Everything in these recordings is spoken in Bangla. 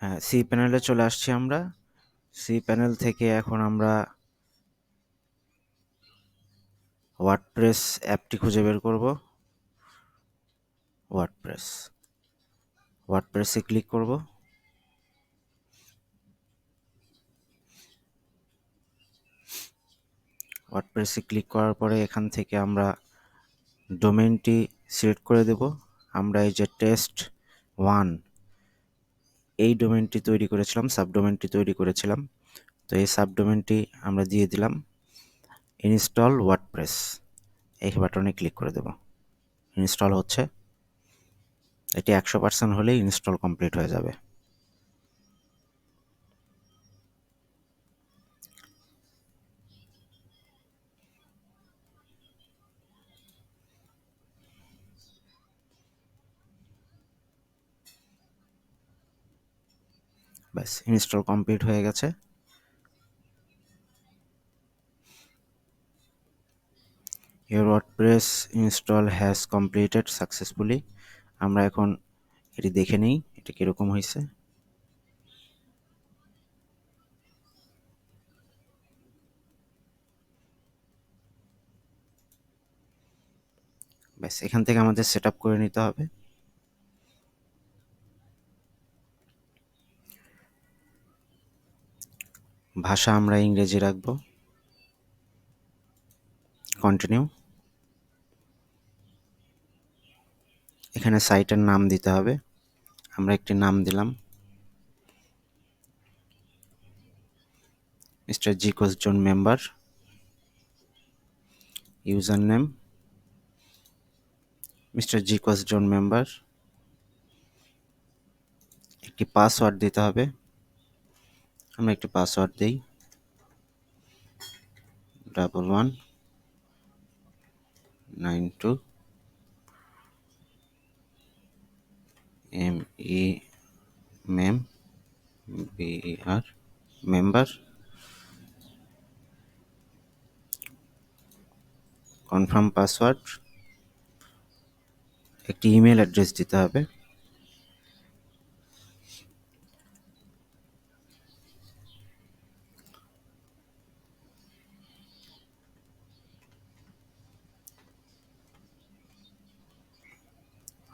হ্যাঁ, সি প্যানেলে চলে আসছি আমরা। সি প্যানেল থেকে এখন আমরা ওয়ার্ডপ্রেস অ্যাপটি খুঁজে বের করব। ওয়ার্ডপ্রেসে ক্লিক করব। ওয়ার্ডপ্রেসে ক্লিক করার পরে এখান থেকে আমরা ডোমেইনটি সিলেক্ট করে দেব। আমরা এই যে test1 এই ডোমেইনটি তৈরি করেছিলাম, সাবডোমেইনটি তৈরি করেছিলাম। তো এই সাবডোমেইনটি আমরা দিয়ে দিলাম ইনস্টল ওয়ার্ডপ্রেস, এই বাটনে ক্লিক করে দেব। ইনস্টল হচ্ছে, এটি 100% হলেই ইনস্টল কমপ্লিট হয়ে যাবে। ব্যাস, ইনস্টল কমপ্লিট হয়ে গেছে। Your WordPress install has completed successfully। আমরা এখন এটি দেখে নিই এটা কিরকম হয়েছে। ব্যাস, এখান থেকে আমাদের সেট আপ করে নিতে হবে। ভাষা আমরা ইংরেজি রাখবো। কন্টিনিউ। এখানে সাইটের নাম দিতে হবে। আমরা একটি নাম দিলাম, মিস্টার জিকোস zone member. User name mister জিকোস জোন মেম্বার। একটি পাসওয়ার্ড দিতে হবে। আমরা একটি পাসওয়ার্ড দিই, 1192 MEMBER মেম্বার। Confirm password. একটি ইমেল অ্যাড্রেস দিতে হবে।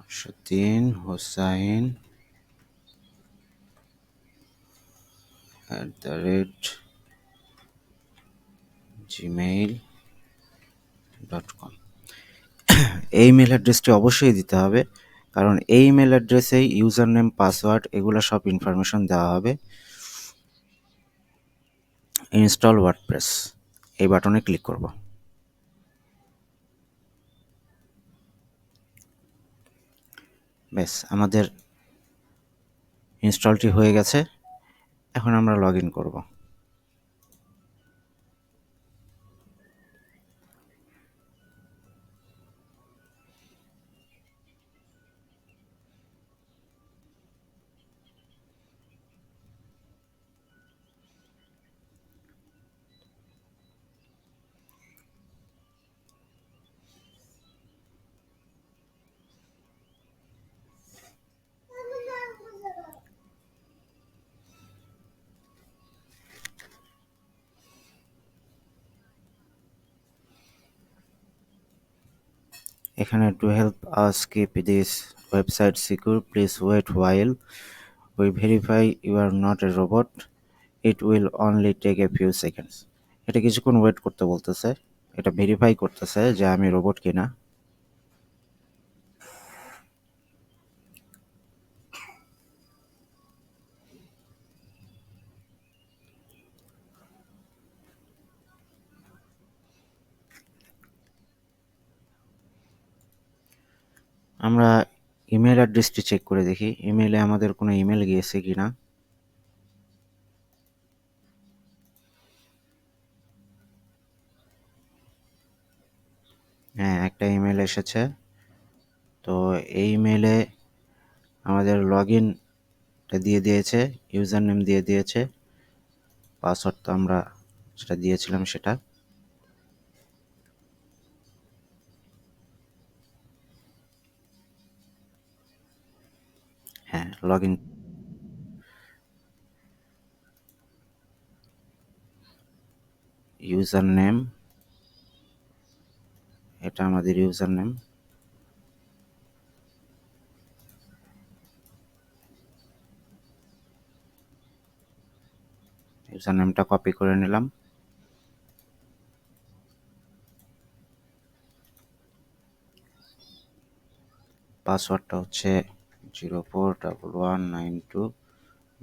আরশাদিন হোসাইন @gmail.com। এই ইমেল অ্যাড্রেসটি অবশ্যই দিতে হবে, কারণ এই ইমেল অ্যাড্রেসেই ইউজার নেম, পাসওয়ার্ড এগুলো সব ইনফরমেশন দেওয়া হবে। ইনস্টল ওয়ার্ডপ্রেস এই বাটনে ক্লিক করব। ব্যাস, আমাদের ইনস্টলটি হয়ে গেছে। এখন আমরা লগ ইন করব। এখানে to help us keep this website secure please wait while we verify you are not a robot. It will only take a few seconds. এটা কিছুক্ষণ ওয়েট করতে বলতেছে, এটা ভেরিফাই করতেছে যে আমি রোবট কিনা। আমরা ইমেল অ্যাড্রেসটি চেক করে দেখি ইমেলে আমাদের কোনো ইমেল গিয়েছে কিনা। হ্যাঁ, একটা ইমেল এসেছে। তো এই ইমেলে আমাদের লগ ইনটা দিয়ে দিয়েছে, ইউজার নেম দিয়ে দিয়েছে, পাসওয়ার্ড তো আমরা যেটা দিয়েছিলাম সেটা। হ্যাঁ, লগ ইন ইউজার নেম, এটা আমাদের ইউজার নেম। ইউজার নেমটা কপি করে নিলাম। পাসওয়ার্ডটা হচ্ছে 041192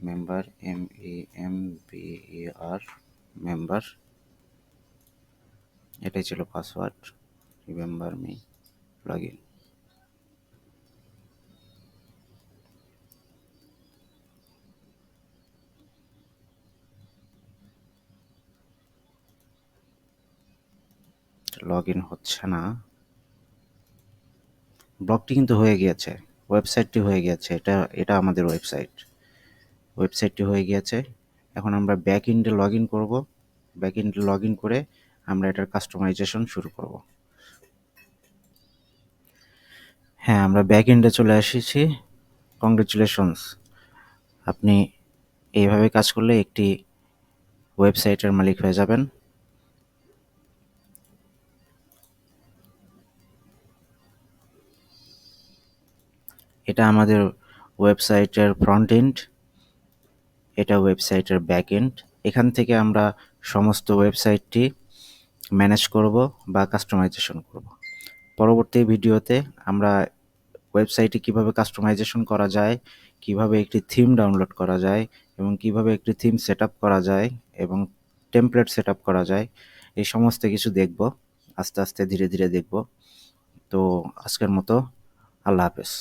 মেম্বার, MEMBER মেম্বার। এটাই ছিল password. Remember me log in. Log in হচ্ছে না। ব্লগটি কিন্তু হয়ে গিয়েছে, ওয়েবসাইটটি হয়ে গিয়েছে। এটা আমাদের ওয়েবসাইটটি হয়ে গিয়েছে। এখন আমরা ব্যাক এন্ডে লগ ইন করবো। ব্যাক এন্ডে লগ ইন করে আমরা এটার কাস্টমাইজেশন শুরু করব। হ্যাঁ, আমরা ব্যাক এন্ডে চলে এসেছি। কংগ্রেচুলেশনস, আপনি এইভাবে কাজ করলে একটি ওয়েবসাইটের মালিক হয়ে যাবেন। এটা আমাদের ওয়েবসাইটের ফ্রন্ট এন্ড, এটা ওয়েবসাইটের ব্যাক এন্ড। এখান থেকে আমরা সমস্ত ওয়েবসাইটটি ম্যানেজ করব বা কাস্টমাইজেশন করব। পরবর্তী ভিডিওতে আমরা ওয়েবসাইটে কিভাবে কাস্টমাইজেশন করা যায়, কিভাবে একটি থিম ডাউনলোড করা যায় এবং কিভাবে একটি থিম সেট করা যায় এবং টেমপ্লেট সেট করা যায়, এই সমস্ত কিছু দেখব। আস্তে আস্তে ধীরে ধীরে দেখব। তো আজকের মতো আল্লাহ হাফেজ।